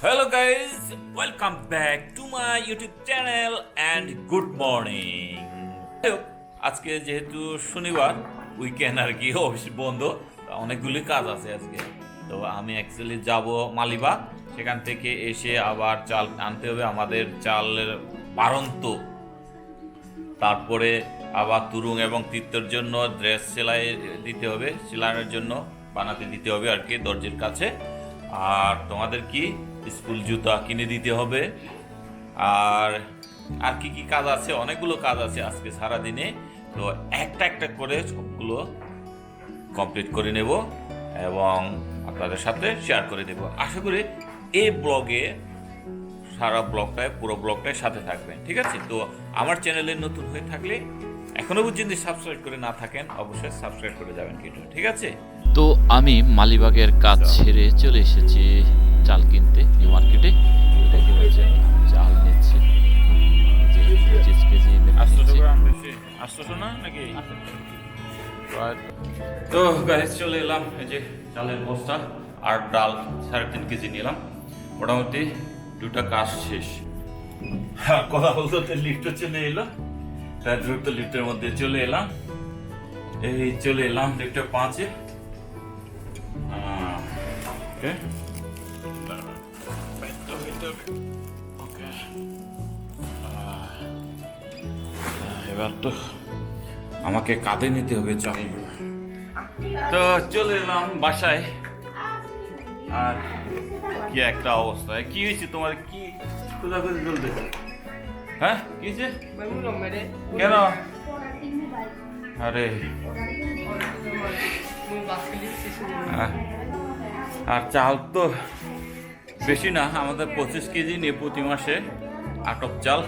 Hello guys, welcome back to my YouTube channel and good morning. আজকে যেহেতু শনিবার weekend আর কি, অফিস বন্ধ, অনেকগুলি কাজ আছে আজকে। তো আমি অ্যাকচুয়ালি যাব মালিবাগ, সেখান থেকে এসে আবার চাল আনতে হবে, আমাদের চালের বাড়ন্ত। তারপরে আবার তুরুং এবং তিত্তর জন্য ড্রেস সেলাই দিতে হবে, সেলাইয়ের জন্য বানাতে দিতে হবে আর কি দর্জির কাছে। আর তোমাদের কি স্কুল জুতা কিনে দিতে হবে। আর আর কি কি কাজ আছে, অনেকগুলো কাজ আছে আজকে সারাদিনে। তো একটা একটা করে সবগুলো কমপ্লিট করে নেব এবং আপনাদের সাথে শেয়ার করে দেব। আশা করি এই ব্লগে সারা ব্লগটায় পুরো ব্লগটায় সাথে থাকবেন, ঠিক আছে? তো আমার চ্যানেলে নতুন হয়ে থাকলে এখনো পর্যন্ত সাবস্ক্রাইব করে না থাকেন, অবশ্যই সাবস্ক্রাইব করে যাবেন কিন্তু, ঠিক আছে? তো আমি মালিবাগের কাজ ছেড়ে চলে এসেছি চাল কিনতে নিউ মার্কেটে। এটাকে হচ্ছে চাল নিচ্ছে, যে 25 কেজি আসছো না নাকি? তো গাড়ি চলে এলাম, এই যে চালের বস্তা আর ডাল 3.5 কেজি নিলাম। মোটামুটি দুটা কাজ শেষ। কথা বলতে লিফটও চলে এলো, তাই দ্রুত লিফটের মধ্যে চলে এলাম। এই চলে এলাম লিফটের 5-এ। এবার তো আমাকে কাঁধে নিতে হবে চালগুলো। তো চলে এলাম বাসায়। আর কি একটা অবস্থা! কি হয়েছে তোমার? কি খোঁজাখুঁজি চলতেছে? হ্যাঁ, কি হয়েছে? কেন? আরে আর চাল তো বেশি না, আমাদের 25 কেজি নিয়ে প্রতি মাসে আটক চাল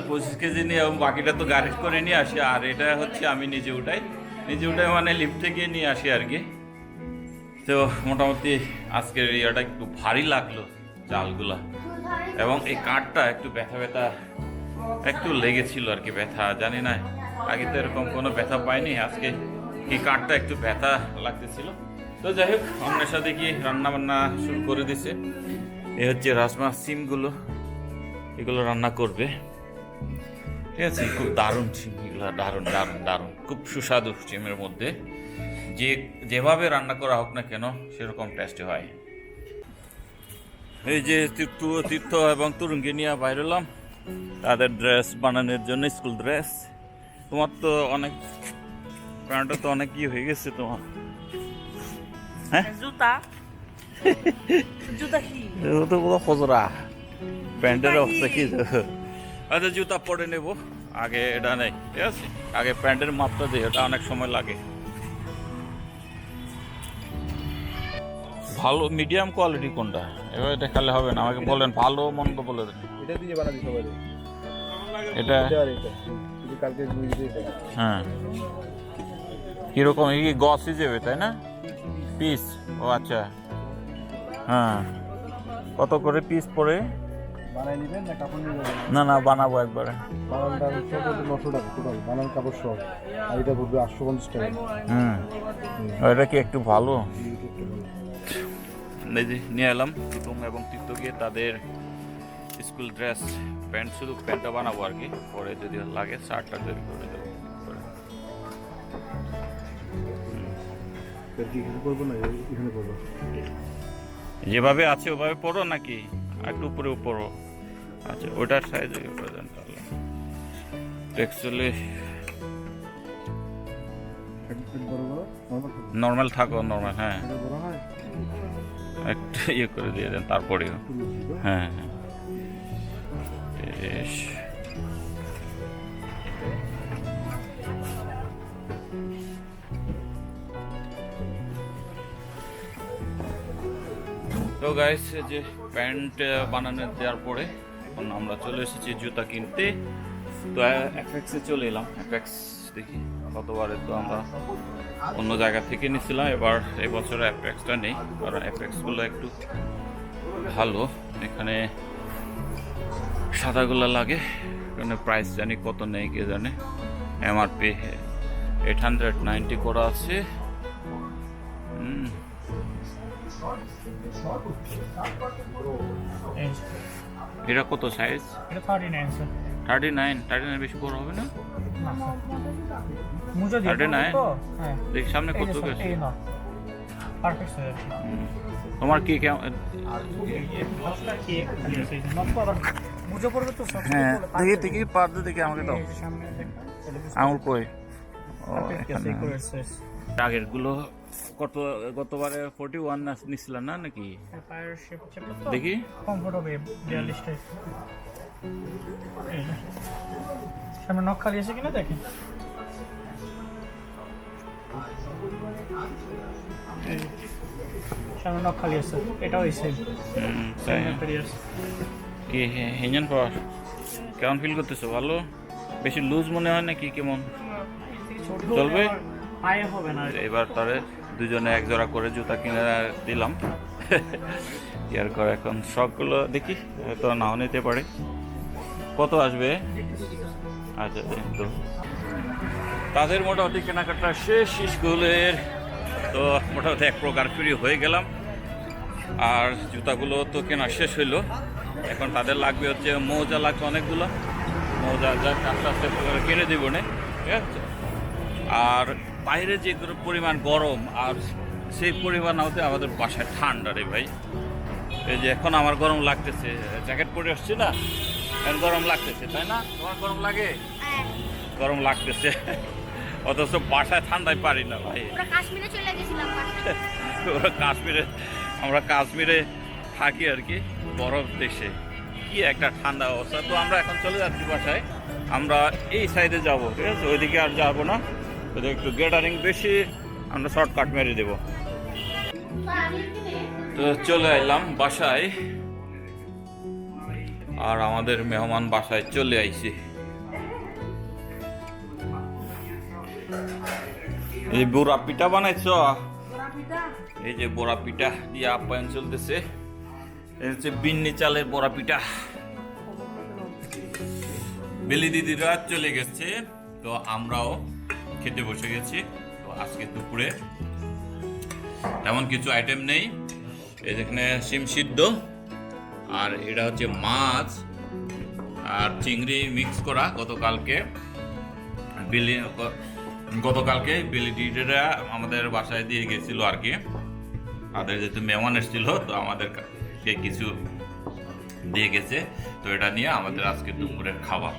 25 কেজি নিয়ে, এবং বাকিটা তো গাড়ি করে নিয়ে আসি। আর এটা হচ্ছে আমি নিজে উঠাই মানে লিফট থেকে নিয়ে আসি আর কি। তো মোটামুটি আজকের ইয়েটা একটু ভারী লাগলো চালগুলা, এবং এই কাঠটা একটু ব্যথা একটু লেগেছিল আর কি, ব্যথা জানি না, আগে তো এরকম কোনো ব্যথা পাইনি, আজকে এই কাঠটা একটু ব্যথা লাগতেছিল। তো যাই হোক, অন্যের সাথে কি রান্না বান্না শুরু করে দিছে। এ হচ্ছে রাজমা সিমগুলো, এগুলো রান্না করবে, ঠিক আছে? খুব দারুণ সিম এগুলো, দারুণ দারুণ দারুণ, খুব সুস্বাদু সিমের মধ্যে। যেভাবে রান্না করা হোক না কেন সেরকম টেস্টি হয়। এই যে তীর্থ এবং তরুণকে নিয়ে বাইরে এলাম তাদের ড্রেস বানানোর জন্য, স্কুল ড্রেস। তোমার তো অনেক প্যান্টটা তো অনেক কি হয়ে গেছে তোমার, হ্যাঁ? জুতা কি ও তো পুরো খজরা, প্যান্টের অবস্থা কি? আচ্ছা, জুতা পরে নেব আগে, এটা নেই, ঠিক আছে? আগে প্যান্টের মাপটা দিই, ওটা অনেক সময় লাগে। ভালো মিডিয়াম কোয়ালিটি কোনটা? এভাবে দেখালে হবে না, আমাকে বলেন, ভালো মন্দ বলে দেন। এটা দিয়ে বানাবি সবাই, এটা কালকে হ্যাঁ, কিরকম? এই গছ হিসেবে, তাই না? পিস? ও আচ্ছা, হ্যাঁ। কত করে পিস পড়ে? বানাই নিবেন না কাপড় নিবেন? না বানাবো একবারে। বানানটা হচ্ছে 900 টাকা টোটাল, বানান কাপড় সহ। আর এটা পড়বে 850 টাকা। এটা কি একটু ভালো? এই যে নিয়ে এলাম কুটুম এবং তীর্থকে তাদের স্কুল ড্রেস, প্যান্ট, শুধু প্যান্টটা বানাবো আর কি, পরে যদি লাগে শার্টটা তৈরি করে দেবো। এখানে করবো না, এখানে করবো। যেভাবে আছে ওভাবে পড়ো নাকি একটু উপরে পড়ো? আচ্ছা, ওটার সাইজে প্রেজেন্ট তাহলে অ্যাকচুয়ালি নর্মাল থাকো, নর্মাল, হ্যাঁ, একটা ইয়ে করে দিয়ে দেন তারপরেও। হ্যাঁ হ্যাঁ, বেশ। তো গাইস, যে প্যান্ট বানানো দেওয়ার পরে এখন আমরা চলে এসেছি জুতা কিনতে। তো এফএক্সে চলে এলাম। এফএক্স দেখি গতবারে তো আমরা অন্য জায়গা থেকে নিয়েছিলাম, এবার এই বছর এফএক্সটা নেই, কারণ এফএক্সগুলো একটু ভালো। এখানে সাদাগুলো লাগে, এখানে প্রাইস জানি কত নেই কে জানে। এমআরপি 890 করা আছে। এটা কত সাইজ? এটা 39 স্যার। 39 বেশি বড় হবে না? না স্যার, মুজো দিয়ে 39? তো হ্যাঁ দেখি সামনে এই কত যে স্যার, গেছে। এই না পারফেক্ট স্যার। তোমার কি কেমন? মুজো পড়বে তো সব হ্যাঁ দেখি পারতে দেখি আমাকে দাও। সামনে দেখা আঙুল কই? ও পারফেক্ট এখানে। স্যার। আগের গুলো গতবারে 41 নিছিল না নাকি? পায়ের শেপ তো দেখি কমফোর্ট হবে 42 টাইপ। এই যে। সামনে নখ খালি আছে কিনা দেখেন। এই যে। সামনে নখ খালি আছে, এটাও এই সেম। তাই কি হেঞ্জন পাওয়ার কেমন ফিল করতেছো? ভালো? বেশি লুজ মনে হয় নাকি কেমন? চলবে? পায়ে হবে না। এবার তারে দুজনে এক জোড়া করে জুতা কিনে দিলাম। ইয়ার করে এখন সবগুলো দেখি হয়তো নাও নিতে পারে। কত আসবে? আচ্ছা তো তাদের মোটামুটি কেনাকাটা শেষ স্কুলের, তো মোটামুটি এক প্রকার ফ্রি হয়ে গেলাম। আর জুতাগুলো তো কেনা শেষ হইলো, এখন তাদের লাগবে হচ্ছে মোজা, লাগবে অনেকগুলো মোজা, যা আস্তে আস্তে করে কিনে দিব না, ঠিক আছে? আর বাইরে যে পরিমাণ গরম, আর সেই পরিমাণ হতে আমাদের বাসায় ঠান্ডা রে ভাই। এই যে এখন আমার গরম লাগতেছে, জ্যাকেট পরে আসছি না, এখন গরম লাগতেছে, তাই না? তোমার গরম লাগে? গরম লাগতেছে, অথচ বাসায় ঠান্ডায় পারি না ভাই। আমরা কাশ্মীরে চলে গেছিলাম আমরা কাশ্মীরে থাকি আর কি, বরফ দেশে, কি একটা ঠান্ডা অবস্থা। তো আমরা এখন চলে যাচ্ছি বাসায়, আমরা এই সাইডে যাব, ঠিক আছে? ওইদিকে আর যাবো না, ওইদিকে একটু গ্যাদারিং বেশি, আমরা শর্টকাট মেরে দেবো। তো চলে এলাম বাসায়, আর আমাদের মেহমান বাসায় চলে আইছি। এই বোরা পিঠা বানাইছ? এই যে বড়া পিঠা দিয়ে আপ্যায়ন চলতেছে। এই হচ্ছে বিন্নি চালের বড়া পিঠা। বেলি দিদিরা চলে গেছে, তো আমরাও খেতে বসে গেছি। তো আজকে দুপুরে তেমন কিছু আইটেম নেই, এই যেখানে শিম সিদ্ধ, আর এটা হচ্ছে মাছ আর চিংড়ি মিক্স করা। গতকালকে বেলি দিদিরা আমাদের বাসায় দিয়ে গেছিল আর কি, তাদের যেহেতু মেহমান এসেছিল, তো আমাদেরকে কিছু দিয়ে গেছে। তো এটা নিয়ে আমাদের আজকে দুপুরের খাবার।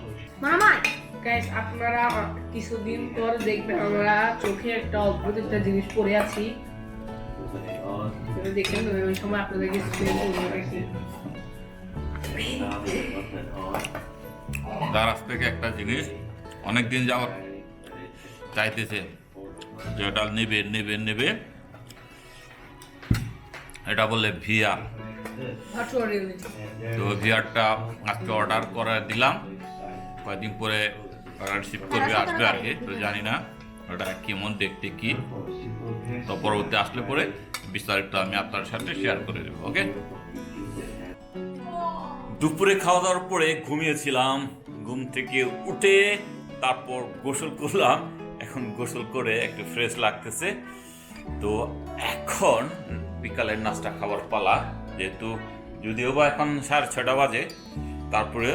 গাইস, আপনারা কিছুদিন পর দেখবেন আমরা চোখে একটা অদ্ভুত একটা জিনিস পরে আছি। দেখেন ওই সময় আপনাদেরকে দারাজ থেকে একটা জিনিস অনেকদিন যাওয়ার চাইতেছে, যেটা নেবে এটা বলে ভিআর। তো ভিআরটা আজকে অর্ডার করে দিলাম, কয়েকদিন পরে রিসিভ করবে, আসবে আর কি। তো জানি না ওটা কেমন দেখতে কি, তো পরবর্তী আসলে পরে বিস্তারিত আমি আপনার সাথে শেয়ার করে দেবো। ওকে, দুপুরে খাওয়া দাওয়ার পরে ঘুমিয়েছিলাম, ঘুম থেকে উঠে তারপর গোসল করলাম। এখন গোসল করে একটু ফ্রেশ লাগতেছে। তো এখন বিকালের নাস্তা খাবার পালা, যেহেতু যদিও বা এখন 6:30 বাজে, তারপরে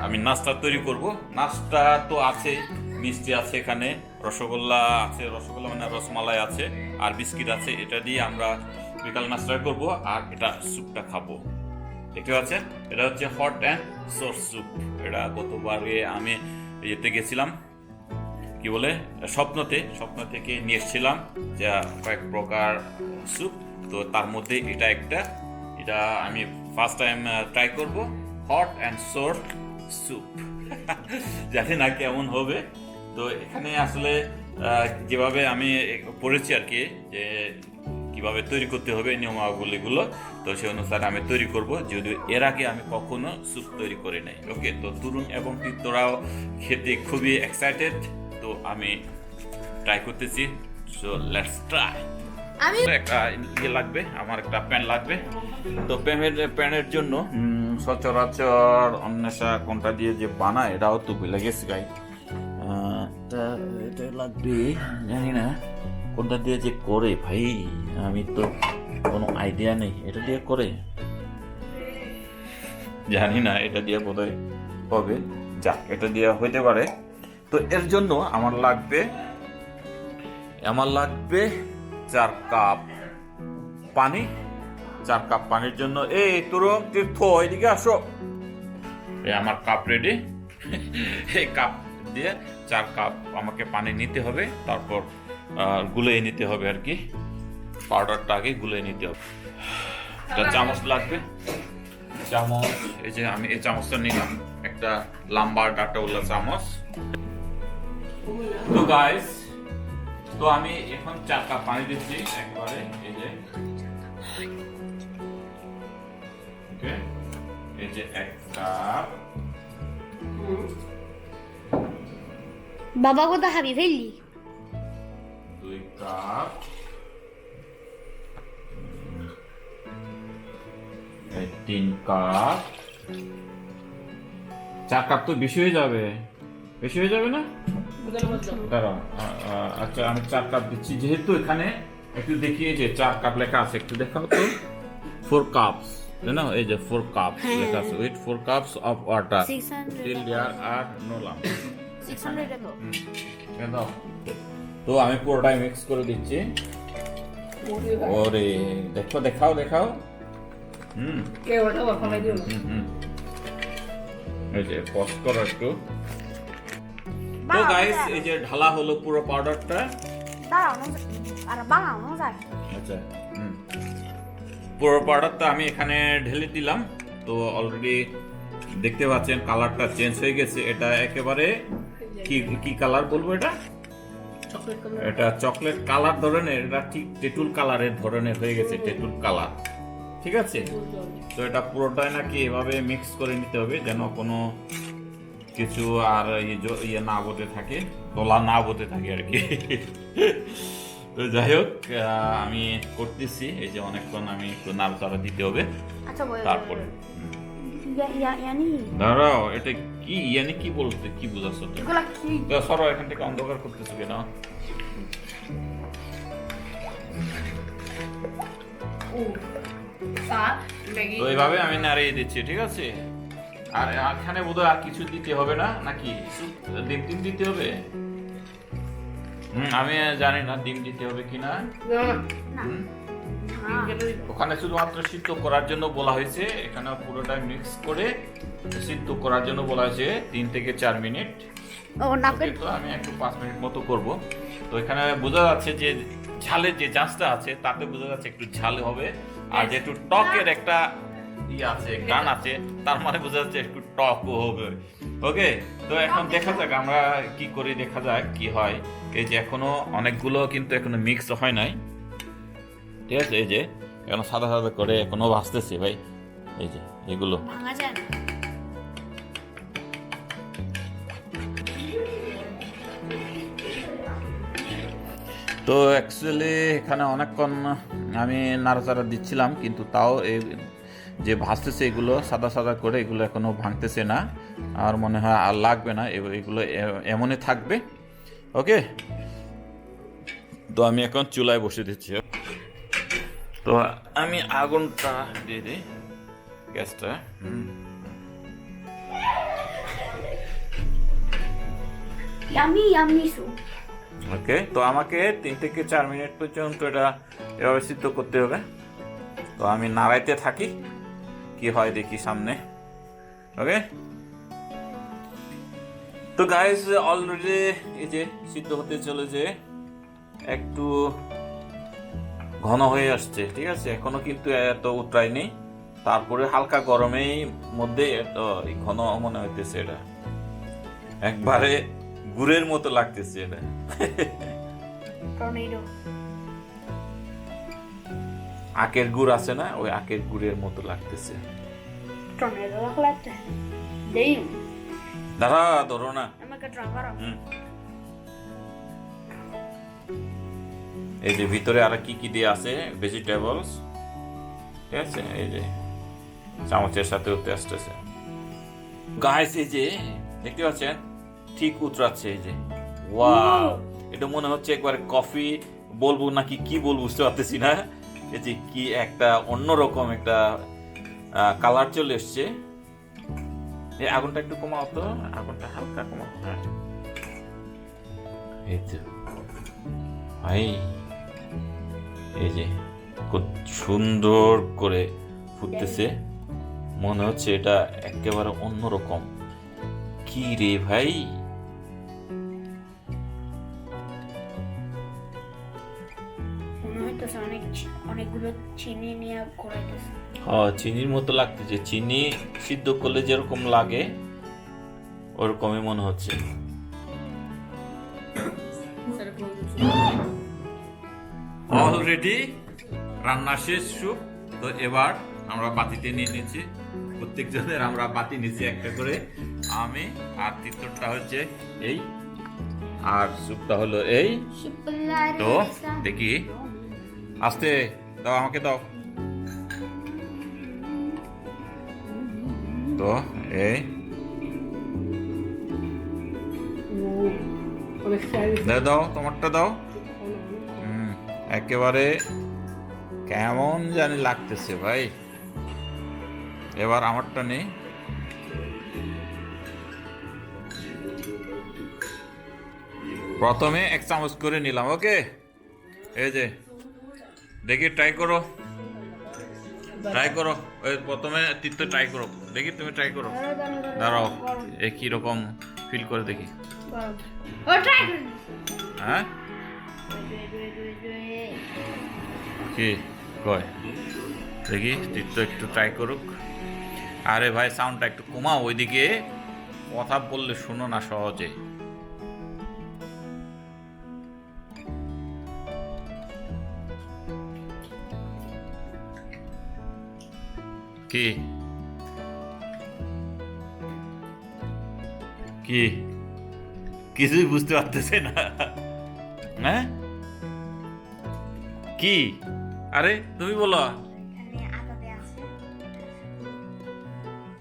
আমি নাস্তা তৈরি করব। নাস্তা তো আছে, মিষ্টি আছে, এখানে রসগোল্লা আছে, রসগোল্লা মানে রসমালাই আছে, আর বিস্কিট আছে। এটা দিয়ে আমরা বিকাল নাস্তা করব, আর এটা স্যুপটা খাবো। দেখতে পাচ্ছেন, এটা হচ্ছে হট অ্যান্ড সোর স্যুপ। এটা গতবারে আমি ইয়েতে গেছিলাম, কি বলে, স্বপ্ন থেকে নিয়ে এসেছিলাম, যা কয়েক প্রকার স্যুপ। তো তার মধ্যে এটা আমি ফার্স্ট টাইম ট্রাই করব, হট অ্যান্ড সোর স্যুপ। জানি না কেমন হবে। তো এখানে আসলে যেভাবে আমি পড়েছি আর কি, যে কিভাবে তৈরি করতে হবে নিয়মাবলীগুলো, তো সেই অনুসারে আমি তৈরি করব, যদিও এর আগে আমি কখনো স্যুপ তৈরি করি নাই। ওকে, তো তরুণ এবং তোরাও খেতে খুবই এক্সাইটেড, তো আমি ট্রাই করতেছি। So let's try. একটা ইয়ে লাগবে, আমার একটা প্যান লাগবে। তো প্যানের জন্য সচরাচর অন্বেষা কোনটা দিয়ে যে বানায় এটাও তো ভুলে গেছি গাই। এটা লাগবে, জানি না কোনটা দিয়ে যে করে ভাই, আমি তো কোনো আইডিয়া নেই। এটা দিয়ে করে জানি না, এটা দিয়ে বোধহয় হবে। যাক, এটা দিয়ে হইতে পারে। তো এর জন্য আমার লাগবে 4 কাপ পানি। 4 কাপ পানির জন্য এই তরুণ তীর্থ এদিকে আসো, এই আমার কাপ রেডি। এই কাপ দিয়ে 4 কাপ আমাকে পানি নিতে হবে, তারপর গুলিয়ে নিতে হবে আর কি। পাউডারটা আগে গুলিয়ে নিতে হবে। একটা চামচ লাগবে, চামচ। এই যে আমি এই চামচটা নিলাম, একটা লম্বা ডাটাওয়ালা চামচ। তো গাইস, তো আমি এখন 4 কাপ পানি দিচ্ছি একবারে। এই যে ওকে, এই যে 1 কাপ। বাবা কত খাবি ফেললি 2 কাপ। এই 3 কাপ। 4 কাপ তো বেশি হয়ে যাবে, বেশি হয়ে যাবে না? দাঁড়াও, আচ্ছা আমি 4 কাপ দিচ্ছি, যেহেতু এখানে একটু দেখিয়ে যে 4 কাপ লেখা আছে, একটু দেখাও তো। 4 কাপস, তাই না? এই যে 4 কাপস লেখা আছে, with 4 cups of water 600 till there are no lump. 600 টাকা দাও। তো আমি পুরোটাই মিক্স করে দিচ্ছি। ওরে দেখো, দেখাও দেখাও। এই যে পজ করো একটু। তো গাইস, এই যে ঢালা হলো পুরো পাউডারটা। দাঁড়াও আর বানানো যায়। আচ্ছা, পুরো পাউডারটা আমি এখানে ঢেলে দিলাম। তো অলরেডি দেখতে পাচ্ছেন কালারটা চেঞ্জ হয়ে গেছে। এটা একেবারে কি কালার বলবো, এটা চকলেট কালার ধরনের, এটা ঠিক তেঁতুল কালারের ধরনের হয়ে গেছে, তেঁতুল কালার। ঠিক আছে, তো এটা পুরোটাই নাকি এভাবে মিক্স করে নিতে হবে, যেন কোনো কিছু আর ইয়ে না বতে থাকে, দোলা না বতে থাকে আর কি। তো যাই হোক, আমি করতেছি। এই যে অনেকক্ষণ আমি একটু নাড়াচাড়া দিতে হবে, আচ্ছা তারপরে ইয়ানি দাঁড়াও। এটা কি ইয়ানি কি বলতে, কি বুঝাচ্ছ তুমি? এগুলা কি? তো সরো, এখান থেকে অন্ধকার করতেছো কেন? তো এইভাবে আমি নাড়িয়ে দিচ্ছি, ঠিক আছে? আর এখানে বোধহয় আর কিছু দিতে হবে না, নাকি ডিম দিতে হবে? আমি জানি না ডিম দিতে হবে কিনা। ওখানে শুধুমাত্র সিদ্ধ করার জন্য বলা হয়েছে, এখানে পুরোটাই মিক্স করে সিদ্ধ করার জন্য বলা হয়েছে 3 থেকে 4 মিনিট। ও না ওকে, তো আমি একটু 5 মিনিট মতো করব। তো এখানে বোঝা যাচ্ছে যে ঝালের যে চান্সটা আছে, তাতে বোঝা যাচ্ছে একটু ঝাল হবে। আর যে একটু টকের একটা আছে, গান আছে, তার মানে বোঝা যাচ্ছে একটু টকও হবে। ওকে, তো এখন দেখা যাক আমরা কি করি, দেখা যাক কি হয়। এই যে এখনো অনেকগুলো কিন্তু এখনো মিক্স হয় নাই, ঠিক আছে? এই যে এখন সাদা সাদা করে এখনো ভাজতেছে ভাই, এই যে এগুলো। ভাঙা যায় না। তো অ্যাকচুয়ালি এখানে অনেকক্ষণ আমি নাড়াচাড়া দিচ্ছিলাম, কিন্তু তাও এই যে ভাজতেছে এগুলো সাদা সাদা করে, এগুলো এখনো ভাঙতেছে না। আর মনে হয় আর লাগবে না, এগুলো এমনই থাকবে। ওকে, তো আমি এখন চুলায় বসে দিচ্ছি। তো আমি আগুনটা দিয়ে দিই, গ্যাসটা। Yummy soup. ওকে, তো আমাকে 3 থেকে 4 মিনিট পর্যন্ত এটা এভাবে সিদ্ধ করতে হবে। তো আমি নাড়াইতে থাকি, কি হয় দেখি সামনে। ওকে, তো গাইস অলরেডি এই যে সিদ্ধ হতে চলেছে, একটু ঘন হয়ে আসছে, ঠিক আছে? এখনো কিন্তু এত উতরাই নেই, তারপরে হালকা গরমেই মধ্যে এত ঘন মনে হইতেছে। এটা একবারে গুড়ের মতো লাগতেছে এটা। টর্নেডো। আখের গুড় আছে না, ওই আখের গুড়ের মতো লাগতেছে। টর্নেডো লাগতে দেই দাঁড়া, ধরো না। আমাকে ট্রাই করো। এই যে ভিতরে আর কি কি দিয়ে আছে, ভেজিটেবলস, ঠিক আছে? এই যে চামচের সাথে উঠতে আসতেছে। গাইস এই যে দেখতে পাচ্ছেন, ঠিক উতরাচ্ছে। এই যে ওয়াও, এটা মনে হচ্ছে একবার কফি বলবো নাকি কি বলবো বুঝতে পারতেছি না। এই যে কি একটা অন্যরকম একটা কালার চলে এসছে, এই আগুনটা একটু কমাও তো, আগুনটা হালকা কমাও। হ্যাঁ এই তো ভাই, এই যে খুব সুন্দর করে ফুটতেছে, মনে হচ্ছে এটা একেবারে অন্যরকম। কি রে ভাই, মনে হইতেছে অনেকগুলো চিনি নিয়ে করাইতেছে। চিনির মতো লাগতেছে, চিনি সিদ্ধ করলে যেরকম লাগে ওরকমই মনে হচ্ছে। অলরেডি রান্না শেষ সুপ। তো এবার আমরা বাতিতে নিয়ে নিচ্ছি, প্রত্যেকজনের আমরা বাতি নিচ্ছি একটা করে। আমি আর তিতরটা হচ্ছে এই, আর সুপটা হলো এই। তো দেখি, আস্তে দাও, আমাকে দাও। তো এই দাও, তোমারটা দাও। একেবারে কেমন জানি লাগতেছে ভাই। এবার আমারটা নেই। প্রথমে 1 চামচ করে নিলাম, ওকে। এই যে দেখি, ট্রাই করো। ওই প্রথমে তিতো ট্রাই করো, দেখি তুমি ট্রাই করো। দাঁড়াও, এই কি রকম ফিল করে দেখি। ও ট্রাই করুন। হ্যাঁ কি কয়, দেখি তিতো একটু ট্রাই করুক। আরে ভাই সাউন্ডটা একটু কমাও, ওইদিকে কথা বললে শোনো না সহজে। কি কি কিছুই বুঝতে পারতেছে না, হ্যাঁ কি? আরে তুমি বলো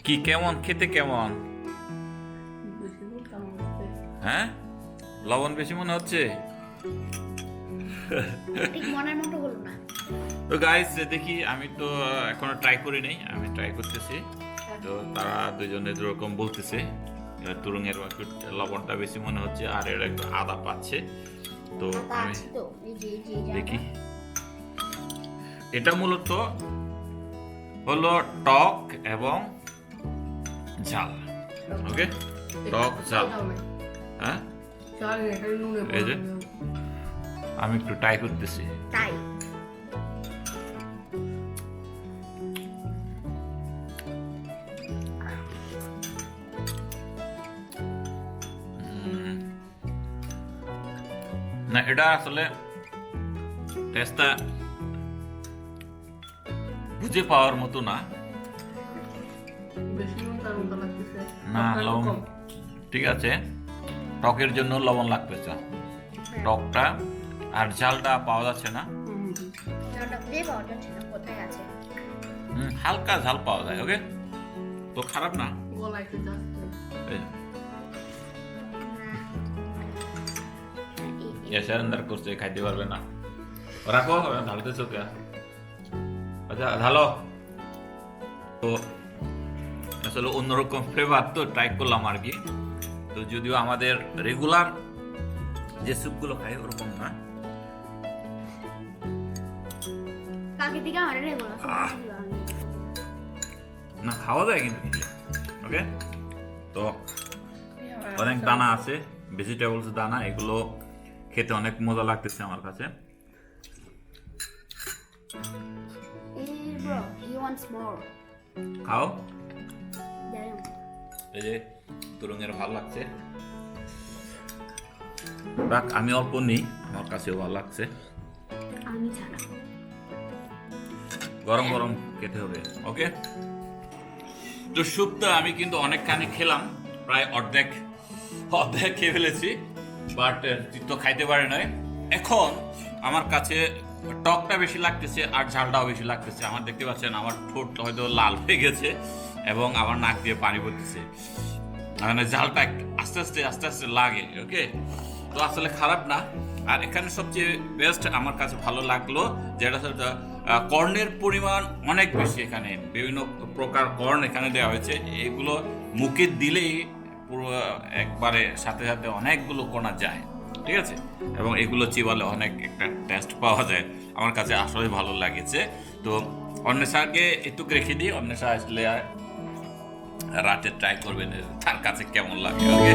কি, কেমন খেতে, কেমন? হ্যাঁ লবণ বেশি মনে হচ্ছে। ঠিক মনের মতো হলো না। তো গাইস দেখি, আমি তো এখনো ট্রাই করি নাই, আমি ট্রাই করতেছি। তো তারা দুজনে দুরকম বলতেছে, তুরুঙের একটু লবণটা বেশি মনে হচ্ছে, আর এর একটু আদা পাচ্ছে। তো আমি দেখি, এটা মূলত হলো টক এবং ঝাল, ওকে, টক ঝাল। হ্যাঁ এই যে আমি একটু ট্রাই করতেছি। তাই না, এটা আসলে টেস্টটা বুঝে পাওয়ার মতো না। না লবণ ঠিক আছে, টকের জন্য লবণ লাগতেছে, টকটা আর ঝালটা পাওয়া যাচ্ছে না। হালকা ঝাল পাওয়া যায়, ওকে, তো খারাপ না। এসারেন্দার করছে, খাইতে পারবে না, রাখো, ঢালতেছো কে? আচ্ছা ঢালো। তো আসলে অন্যরকম ফ্লেভার, তো ট্রাই করলাম আর কি। তো যদিও আমাদের রেগুলার যে স্যুপগুলো খাই ওরকম না। না খাওয়া যায় কিন্তু খেলে, ওকে। তো অনেক দানা আছে, ভেজিটেবলস দানা, এগুলো খেতে অনেক মজা লাগতেছে আমার কাছে। খাও, এই যে তুরুঙের ভালো লাগছে। আমি অল্প নিই, আমার কাছেও ভালো লাগছে। গরম গরম খেতে হবে, ওকে। তো স্যুপটা আমি কিন্তু অনেকখানি খেলাম, প্রায় অর্ধেক খেয়ে ফেলেছি, বাট তো খাইতে পারে নাই। এখন আমার কাছে টকটা বেশি লাগতেছে আর ঝালটাও বেশি লাগতেছে। আমার দেখতে পাচ্ছেন আমার ঠোঁট হয়তো লাল হয়ে গেছে এবং আমার নাক দিয়ে পানি পড়তেছে, মানে ঝালটা আস্তে আস্তে লাগে, ওকে। তো আসলে খারাপ না। আর এখানে সবচেয়ে বেস্ট আমার কাছে ভালো লাগলো যেটা কর্নের পরিমাণ অনেক বেশি। এখানে বিভিন্ন প্রকার কর্ন এখানে দেওয়া হয়েছে, এগুলো মুখে দিলেই পুরো একবারে সাথে সাথে অনেকগুলো কণা যায়, ঠিক আছে, এবং এগুলো চিবালে অনেক একটা টেস্ট পাওয়া যায়। আমার কাছে আসলে ভালো লাগেছে। তো অন্বেষাকে একটু রেখে দিই, অন্বেষা আসলে রাতে ট্রাই করবেন তার কাছে কেমন লাগে। ওকে।